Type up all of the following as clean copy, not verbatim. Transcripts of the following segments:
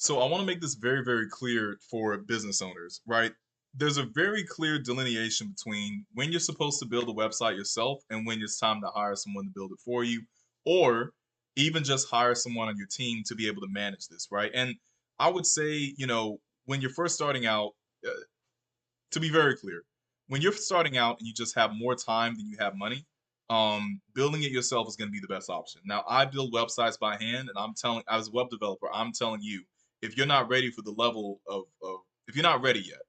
So I want to make this very, very clear for business owners, right? There's a very clear delineation between when you're supposed to build a website yourself and when it's time to hire someone to build it for you, or even just hire someone on your team to be able to manage this, right? And I would say, when you're first starting out, uh, to be very clear, when you're starting out and you just have more time than you have money, building it yourself is going to be the best option. Now, I build websites by hand, and as a web developer, I'm telling you, if you're not ready for the level of if you're not ready yet,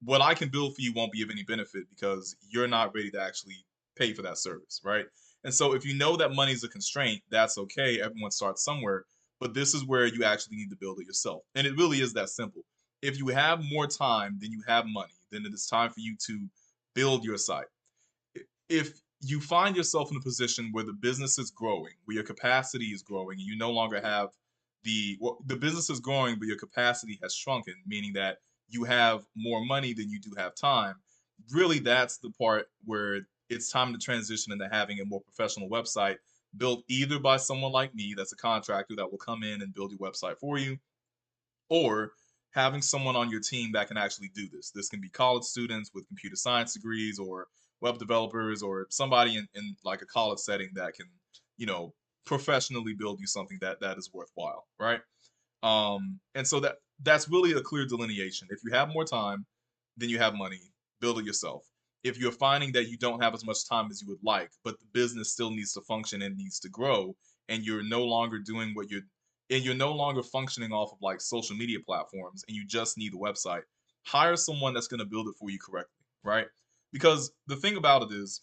what I can build for you won't be of any benefit because you're not ready to actually pay for that service, right? And so if you know that money is a constraint, that's okay. Everyone starts somewhere, but this is where you actually need to build it yourself. And it really is that simple. If you have more time than you have money, then it is time for you to build your site. If you find yourself in a position where the business is growing, where your capacity is growing, and you no longer have the business is growing, but your capacity has shrunken, meaning that you have more money than you do have time. Really, that's the part where it's time to transition into having a more professional website built either by someone like me, that's a contractor that will come in and build your website for you, or having someone on your team that can actually do this. This can be college students with computer science degrees or web developers or somebody in like a college setting that can, you know, professionally build you something that is worthwhile, right? And so that's really a clear delineation. If you have more time than you have money, build it yourself. If you're finding that you don't have as much time as you would like, but the business still needs to function and needs to grow, and you're no longer doing what you're and you're no longer functioning off of like social media platforms and you just need a website, hire someone that's going to build it for you correctly, right? Because the thing about it is,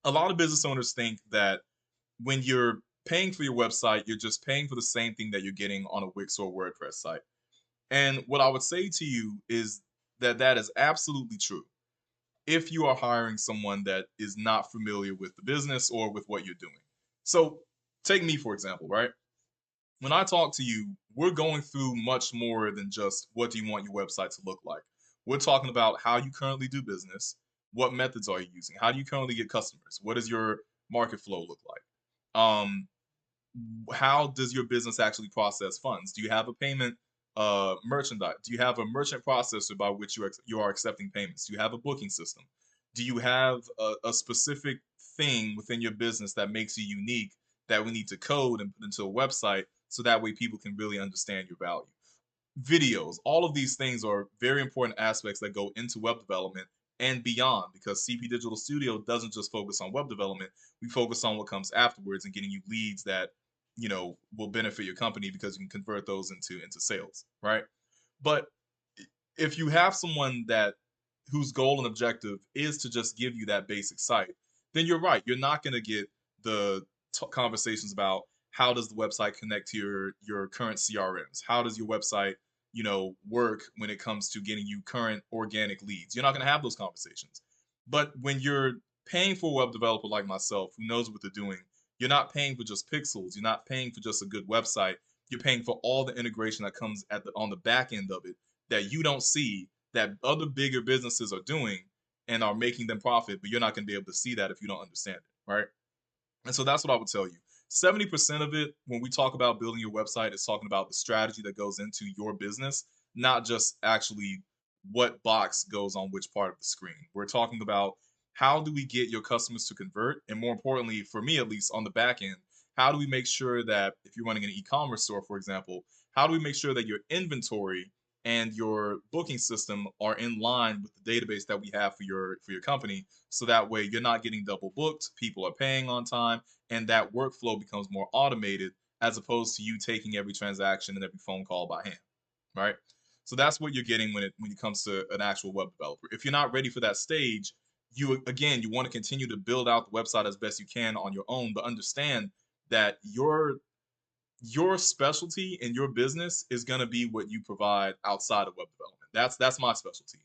a lot of business owners think that when you're paying for your website, you're just paying for the same thing that you're getting on a Wix or WordPress site. And what I would say to you is that that is absolutely true if you are hiring someone that is not familiar with the business or with what you're doing. So, take me for example, right? When I talk to you, we're going through much more than just what do you want your website to look like. We're talking about how you currently do business, what methods are you using, how do you currently get customers, what does your market flow look like, how does your business actually process funds? Do you have a payment merchandise? Do you have a merchant processor by which you are accepting payments? Do you have a booking system? Do you have a specific thing within your business that makes you unique that we need to code and put into a website so that way people can really understand your value? Videos, all of these things are very important aspects that go into web development and beyond, because CP Digital Studio doesn't just focus on web development. We focus on what comes afterwards and getting you leads that, will benefit your company because you can convert those into sales, right? But if you have someone that whose goal and objective is to just give you that basic site, then you're right. You're not going to get the conversations about how does the website connect to your current CRMs? How does your website, work when it comes to getting you current organic leads? You're not going to have those conversations. But when you're paying for a web developer like myself who knows what they're doing, you're not paying for just pixels. You're not paying for just a good website. You're paying for all the integration that comes on the back end of it that you don't see, that other bigger businesses are doing and are making them profit, but you're not going to be able to see that if you don't understand it, right? And so that's what I would tell you. 70% of it, when we talk about building your website, is talking about the strategy that goes into your business, not just actually what box goes on which part of the screen. We're talking about how do we get your customers to convert? And more importantly, for me at least on the back end, how do we make sure that if you're running an e commerce store, for example, how do we make sure that your inventory and your booking system are in line with the database that we have for your company, so that way you're not getting double booked, people are paying on time, and that workflow becomes more automated as opposed to you taking every transaction and every phone call by hand, right? So that's what you're getting when it comes to an actual web developer. If you're not ready for that stage, you want to continue to build out the website as best you can on your own, but understand that your specialty in your business is going to be what you provide outside of web development. That's my specialty.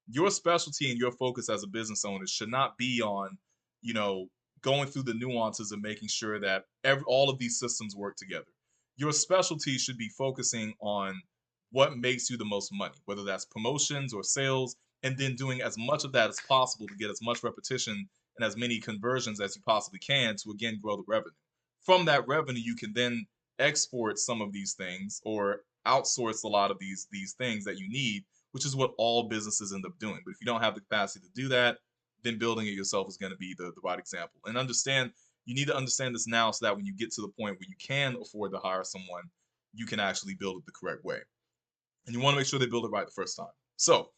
Your specialty and your focus as a business owner should not be on, you know, going through the nuances of making sure that all of these systems work together. Your specialty should be focusing on what makes you the most money, whether that's promotions or sales, and then doing as much of that as possible to get as much repetition and as many conversions as you possibly can to again grow the revenue. From that revenue, you can then export some of these things or outsource a lot of these things that you need, which is what all businesses end up doing. But if you don't have the capacity to do that, then building it yourself is going to be the right example. And understand, you need to understand this now so that when you get to the point where you can afford to hire someone, you can actually build it the correct way. And you want to make sure they build it right the first time. So,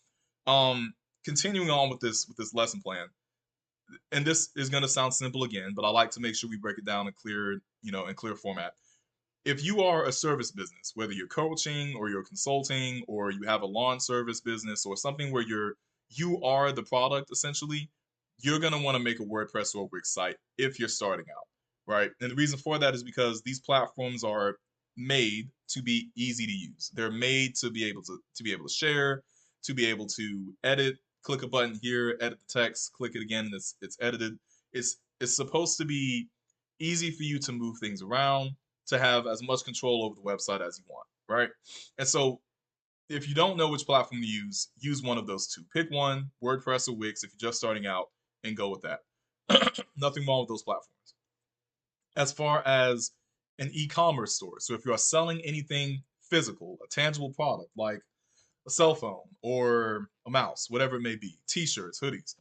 um, continuing on with this lesson plan, and this is going to sound simple again, but I like to make sure we break it down in clear, in clear format. If you are a service business, whether you're coaching or you're consulting or you have a lawn service business or something where you are the product essentially, you're going to want to make a WordPress or a Wix site if you're starting out, right? And the reason for that is because these platforms are made to be easy to use. They're made to be able to share, to be able to edit, click a button here, edit the text, click it again, and it's edited. It's supposed to be easy for you to move things around, to have as much control over the website as you want, right? And so if you don't know which platform to use one of those two. Pick one, WordPress or Wix if you're just starting out, and go with that. Nothing wrong with those platforms. As far as an e-commerce store, so if you are selling anything physical, a tangible product like a cell phone or a mouse, whatever it may be, t-shirts, hoodies,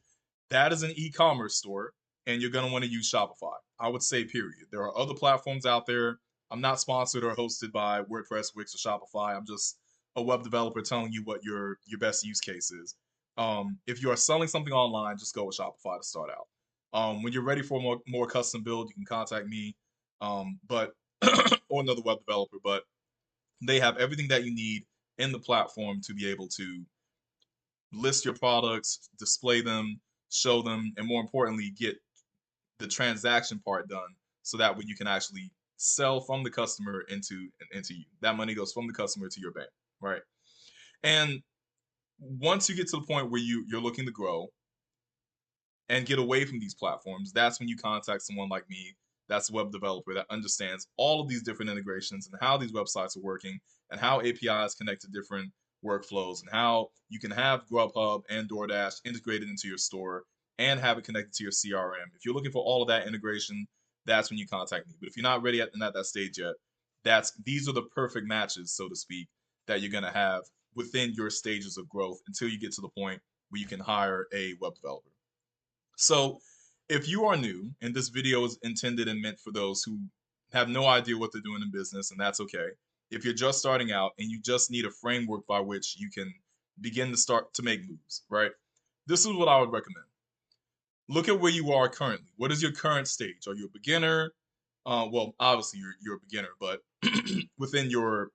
that is an e-commerce store, and you're going to want to use Shopify. I would say period. There are other platforms out there. I'm not sponsored or hosted by WordPress, Wix, or Shopify. I'm just a web developer telling you what your best use case is. If you are selling something online, just go with Shopify to start out. When you're ready for a more custom build, you can contact me, but or another web developer. But they have everything that you need in the platform to be able to list your products, display them, show them, and more importantly, get the transaction part done so that way you can actually sell from the customer into you. That money goes from the customer to your bank, right? And once you get to the point where you're looking to grow and get away from these platforms, that's when you contact someone like me, that's a web developer that understands all of these different integrations and how these websites are working and how APIs connect to different workflows and how you can have Grubhub and DoorDash integrated into your store and have it connected to your CRM. If you're looking for all of that integration, that's when you contact me. But if you're not ready at that stage yet, these are the perfect matches, so to speak, that you're gonna have within your stages of growth until you get to the point where you can hire a web developer. So if you are new and this video is intended and meant for those who have no idea what they're doing in business, and that's okay. If you're just starting out and you just need a framework by which you can begin to start to make moves, right? This is what I would recommend. Look at where you are currently. What is your current stage? Are you a beginner? Well, obviously you're a beginner, but within your,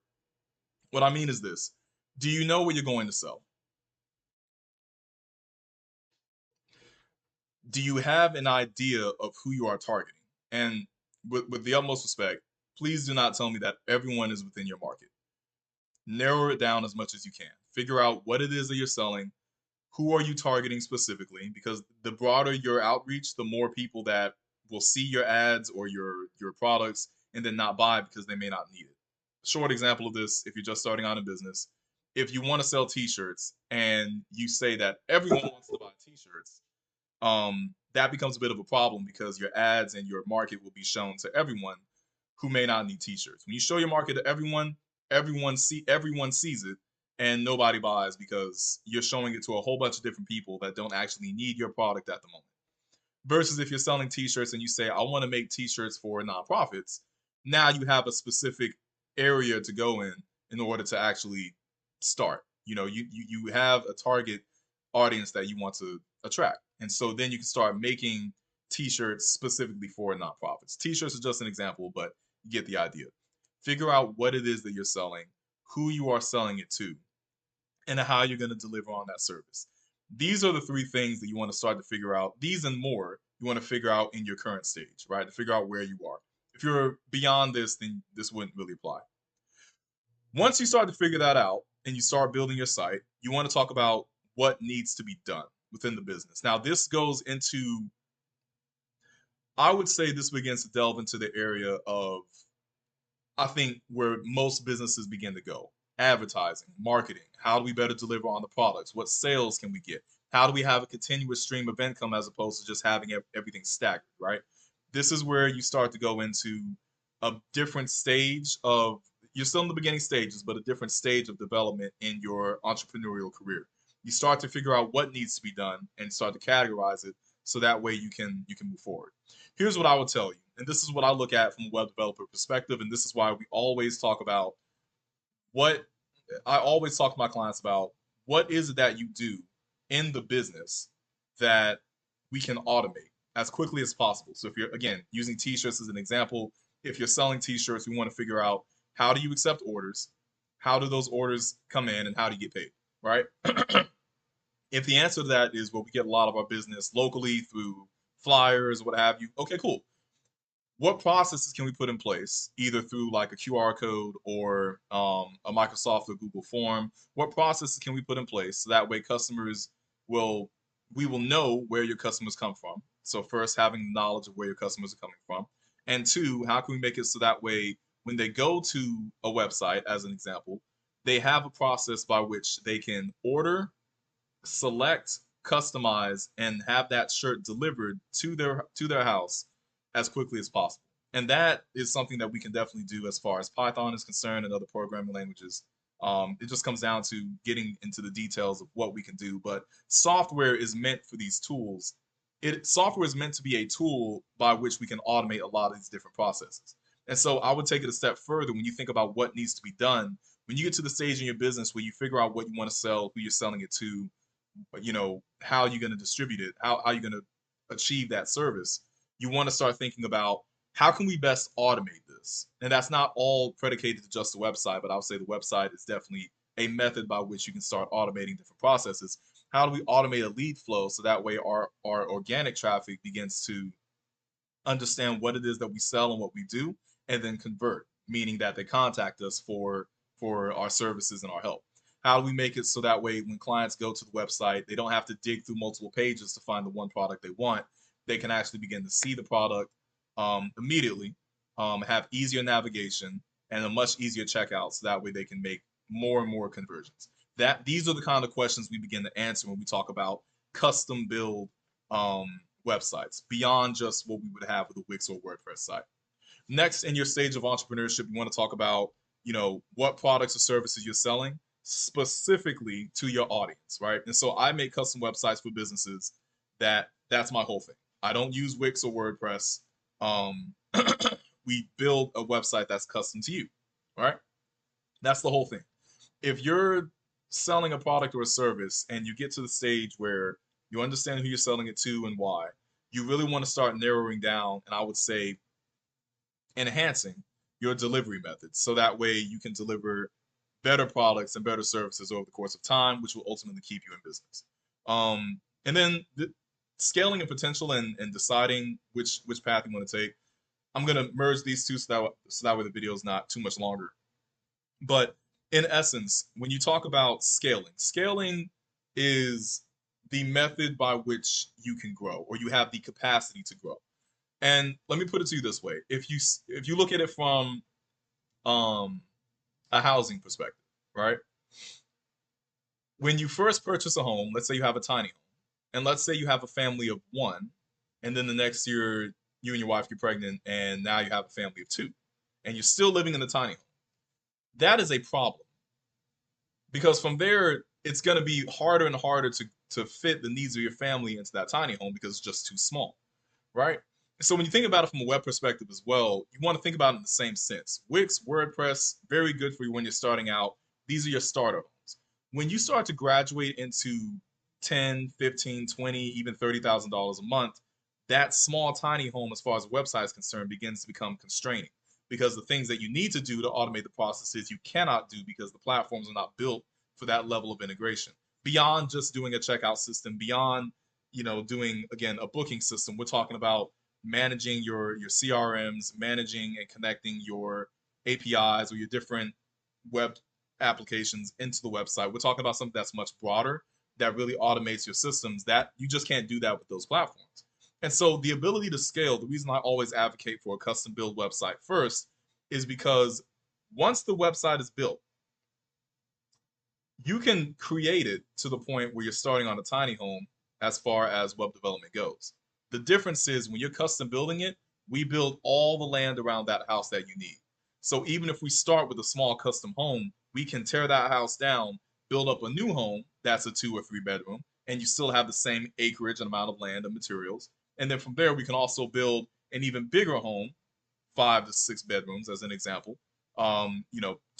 what I mean is this: do you know what you're going to sell? Do you have an idea of who you are targeting? And with the utmost respect, please do not tell me that everyone is within your market. Narrow it down as much as you can. Figure out what it is that you're selling. Who are you targeting specifically? Because the broader your outreach, the more people that will see your ads or your products and then not buy because they may not need it. Short example of this: if you're just starting out in business, if you want to sell t-shirts and you say that everyone wants to buy t-shirts, that becomes a bit of a problem because your ads and your market will be shown to everyone who may not need t-shirts. When you show your market to everyone, everyone sees it and nobody buys because you're showing it to a whole bunch of different people that don't actually need your product at the moment. Versus if you're selling t-shirts and you say, I want to make t-shirts for nonprofits, now you have a specific area to go in order to actually start. You have a target audience that you want to attract. And so then you can start making t-shirts specifically for nonprofits. T-shirts are just an example, but you get the idea. Figure out what it is that you're selling, who you are selling it to, and how you're going to deliver on that service. These are the three things that you want to start to figure out. These and more you want to figure out in your current stage, right? To figure out where you are. If you're beyond this, then this wouldn't really apply. Once you start to figure that out and you start building your site, you want to talk about what needs to be done within the business. Now, this goes into, I would say this begins to delve into the area of, I think, where most businesses begin to go: advertising, marketing. How do we better deliver on the products? What sales can we get? How do we have a continuous stream of income as opposed to just having everything staggered, right? This is where you start to go into a different stage of you're still in the beginning stages, but a different stage of development in your entrepreneurial career. You start to figure out what needs to be done and start to categorize it so that way you can move forward. Here's what I would tell you, and this is what I look at from a web developer perspective, and this is why we always talk about what I always talk to my clients about what is it that you do in the business that we can automate as quickly as possible. So if you're again using t-shirts as an example, if you're selling t-shirts, we want to figure out how do you accept orders, how do those orders come in, and how do you get paid, right? If the answer to that is well, we get a lot of our business locally through flyers, what have you, okay, cool. What processes can we put in place, either through like a QR code or a Microsoft or Google form? What processes can we put in place so that way customers will we will know where your customers come from? So first, having knowledge of where your customers are coming from, and two, how can we make it so that way when they go to a website, as an example, they have a process by which they can order, select, customize, and have that shirt delivered to their house as quickly as possible. And that is something that we can definitely do as far as Python is concerned and other programming languages. It just comes down to getting into the details of what we can do. But software is meant for these tools. Software is meant to be a tool by which we can automate a lot of these different processes. And so I would take it a step further when you think about what needs to be done. When you get to the stage in your business where you figure out what you want to sell, who you're selling it to, how you're going to distribute it, how you're going to achieve that service, you want to start thinking about how can we best automate this. And that's not all predicated to just the website, but I would say the website is definitely a method by which you can start automating different processes. How do we automate a lead flow so that way our organic traffic begins to understand what it is that we sell and what we do, and then convert, meaning that they contact us for our services and our help. How do we make it so that way when clients go to the website, they don't have to dig through multiple pages to find the one product they want? They can actually begin to see the product immediately, have easier navigation, and a much easier checkout so that way they can make more and more conversions. These are the kind of questions we begin to answer when we talk about custom build websites beyond just what we would have with a Wix or WordPress site. Next, in your stage of entrepreneurship, you want to talk about, what products or services you're selling specifically to your audience, right? And so I make custom websites for businesses that's my whole thing. I don't use Wix or WordPress. Um, we build a website that's custom to you, right? That's the whole thing. If you're selling a product or a service and you get to the stage where you understand who you're selling it to and why, you really want to start narrowing down, and I would say enhancing your delivery methods so that way you can deliver better products and better services over the course of time, which will ultimately keep you in business. And then scaling and potential and deciding which path you want to take. I'm gonna merge these two so that way the video is not too much longer. But in essence, when you talk about scaling is the method by which you can grow or you have the capacity to grow. And let me put it to you this way: if you look at it from um, a housing perspective, right? When you first purchase a home, let's say you have a tiny home, and let's say you have a family of one, and then the next year you and your wife get pregnant, and now you have a family of two, and you're still living in the tiny home. That is a problem because from there it's going to be harder and harder to fit the needs of your family into that tiny home because it's just too small, right? So when you think about it from a web perspective as well, you want to think about it in the same sense. Wix, WordPress, very good for you when you're starting out. These are your starter homes. When you start to graduate into 10, 15, 20, even $30,000 a month, that small tiny home as far as the website is concerned begins to become constraining because the things that you need to do to automate the processes you cannot do because the platforms are not built for that level of integration. Beyond just doing a checkout system, beyond doing again a booking system, we're talking about managing your CRMs, managing and connecting your APIs or your different web applications into the website. We're talking about something that's much broader that really automates your systems that you just can't do that with those platforms. And so the ability to scale, the reason I always advocate for a custom build website first is because once the website is built, you can create it to the point where you're starting on a tiny home as far as web development goes. The difference is when you're custom building it, we build all the land around that house that you need. So even if we start with a small custom home, we can tear that house down, build up a new home that's a 2 or 3 bedroom, and you still have the same acreage and amount of land and materials. And then from there, we can also build an even bigger home, 5 to 6 bedrooms, as an example, 2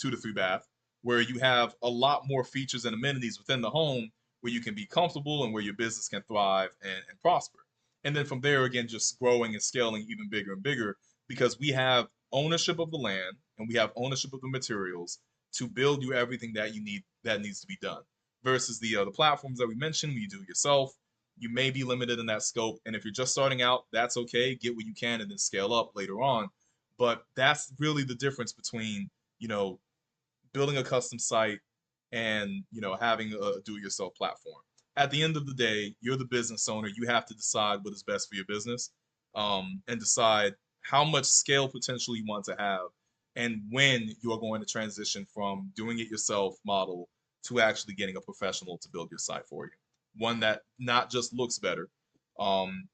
to 3 bath, where you have a lot more features and amenities within the home where you can be comfortable and where your business can thrive and prosper. And then from there, again, just growing and scaling even bigger and bigger because we have ownership of the land and we have ownership of the materials to build you everything that you need that needs to be done. Versus the platforms that we mentioned, when you do it yourself, you may be limited in that scope. And if you're just starting out, that's okay. Get what you can and then scale up later on. But that's really the difference between, you know, building a custom site and, having a do-it-yourself platform. At the end of the day, you're the business owner. You have to decide what is best for your business, and decide how much scale potential you want to have and when you are going to transition from doing it yourself model to actually getting a professional to build your site for you. One that not just looks better, um,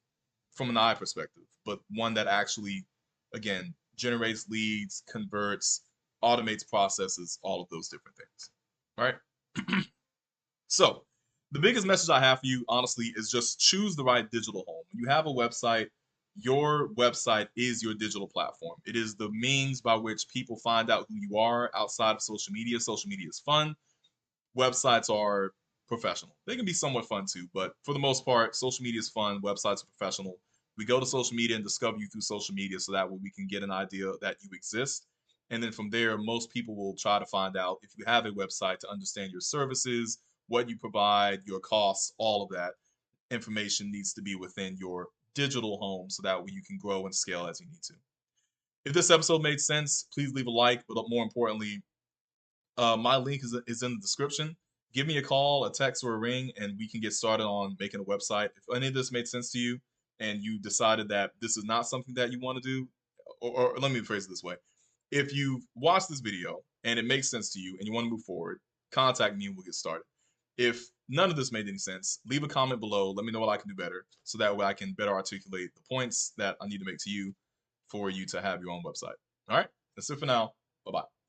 from an eye perspective, but one that actually, again, generates leads, converts, automates processes, all of those different things. All right. So, the biggest message I have for you, honestly, is just choose the right digital home. When you have a website, your website is your digital platform. It is the means by which people find out who you are outside of social media. Social media is fun. Websites are professional. They can be somewhat fun too, but for the most part, social media is fun. Websites are professional. We go to social media and discover you through social media so that way we can get an idea that you exist. And then from there, most people will try to find out if you have a website to understand your services, what you provide, your costs, all of that information needs to be within your digital home so that way you can grow and scale as you need to. If this episode made sense, please leave a like, but more importantly, my link is in the description. Give me a call, a text, or a ring, and we can get started on making a website. If any of this made sense to you and you decided that this is not something that you want to do, or let me phrase it this way. If you've watched this video and it makes sense to you and you want to move forward, contact me and we'll get started. If none of this made any sense, leave a comment below. Let me know what I can do better so that way I can better articulate the points that I need to make to you for you to have your own website. All right, that's it for now. Bye bye.